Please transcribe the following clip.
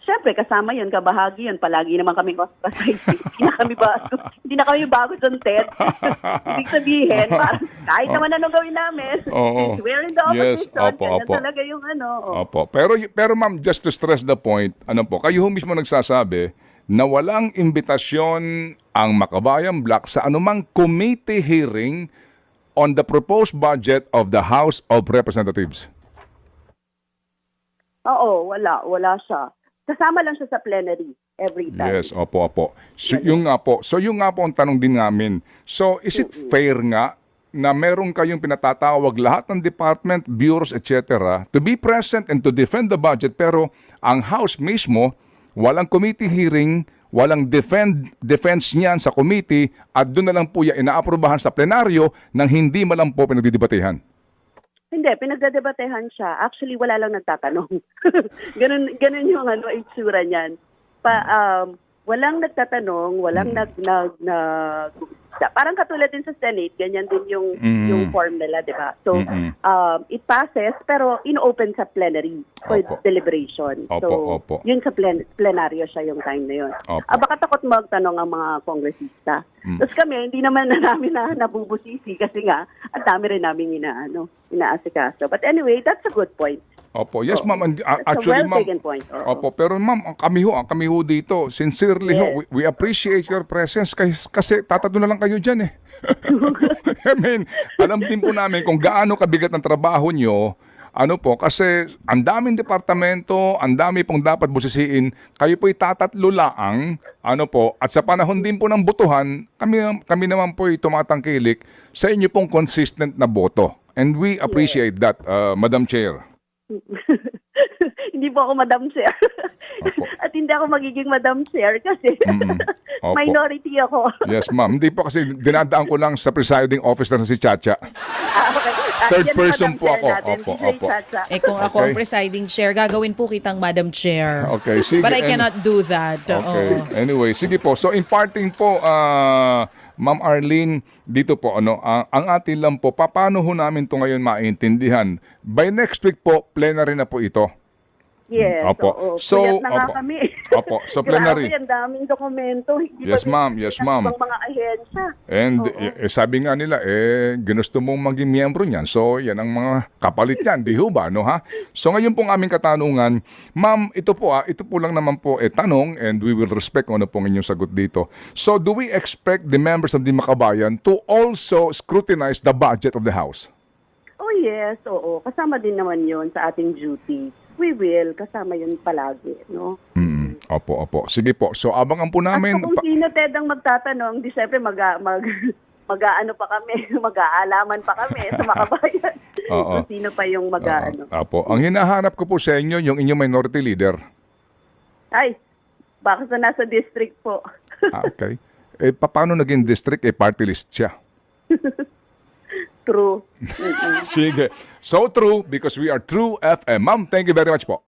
syempre, kasama yun, kabahagi yun. Palagi naman kami ostracized. Hindi na kami bago dun, Ted. Ibig sabihin, parang kahit naman anong gawin namin, since we're in the opposition, ganyan talaga yung Opo. Pero ma'am, just to stress the point, kayo mismo nagsasabi na walang imbitasyon ang Makabayan Block sa anumang committee hearing on the proposed budget of the House of Representatives. Oo, wala siya. Kasama lang siya sa plenary every time. Yes, opo. So, yung nga po ang tanong din namin. So, is it fair nga na meron kayong pinatatawag lahat ng department, bureaus, etc. to be present and to defend the budget, pero ang House mismo, walang committee hearing, walang defense niyan sa committee, at doon na lang po yan inaaprobahan sa plenaryo nang hindi man lang po pinagdidebatehan? Hindi, pinagdedebatehan siya. Actually, wala lang nagtatanong. ganun yung itsura niyan. Walang nagtatanong, walang parang katulad din sa Senate, ganyan din yung form nila, di ba? So, it passes, pero in-open sa plenary for deliberation. Opo. Yun sa plenaryo siya yung time na yun. Baka takot magtanong ang mga kongresista. Tapos kami, hindi naman namin nabubusisi kasi nga, ang dami rin namin inaasikaso. But anyway, that's a good point. Opo, yes ma'am. Actually, ma'am. Opo, pero ma'am, kami ho dito, sincerely we appreciate your presence kasi tatado na lang kayo dyan eh. I mean, alam din po namin kung gaano kabigat ang trabaho nyo, kasi ang daming departamento, ang dami pong dapat busisiin, kayo po'y tatatlo laang, at sa panahon din po ng botohan, kami naman po'y tumatangkilik sa inyo pong consistent na boto. And we appreciate that, Madam Chair. Hindi po ako Madam Chair. At hindi ako magiging Madam Chair kasi minority ako. Yes, ma'am. Hindi po kasi dinadaan ko lang sa presiding officer na si Chacha. Okay. Third person po ako. Opo. Kung ako ang presiding chair, gagawin po kitang Madam Chair. Okay, sige. But I cannot do that. Okay. Anyway, sige po. So, imparting po, Ma'am Arlene, dito po, ang atin lang po, paano ho namin ito ngayon maintindihan? By next week po, plenary na po ito. Yes. Opo. So, puyat na nga kami. Opo. So, plenary. Grabe, ang daming dokumento. Yes, ma'am. Mga ahensya. And sabi nga nila, ginusto mong maging miyembro niyan. So, yan ang mga kapalit niyan. Di ho ba, ha? So, ngayon pong aming katanungan, ma'am, ito po lang naman po tanong, and we will respect kung ano pong inyong sagot dito. So, do we expect the members of the Makabayan to also scrutinize the budget of the House? Oh, yes. Oo. Kasama din naman yon sa ating duty. We will. Kasama yun palagi, no? Opo. Sige po. So, abangan po namin. At kung sino, Ted, ang magtatanong, di siyempre mag-aalaman pa kami sa Makabayan. Kung sino pa yung Opo. Ang hinahanap ko po sa inyo, yung inyong minority leader. Ay, baka sa nasa district po. Okay. Paano naging district? Party list siya. True. Sige. So true because we are True FM. Ma'am, thank you very much po.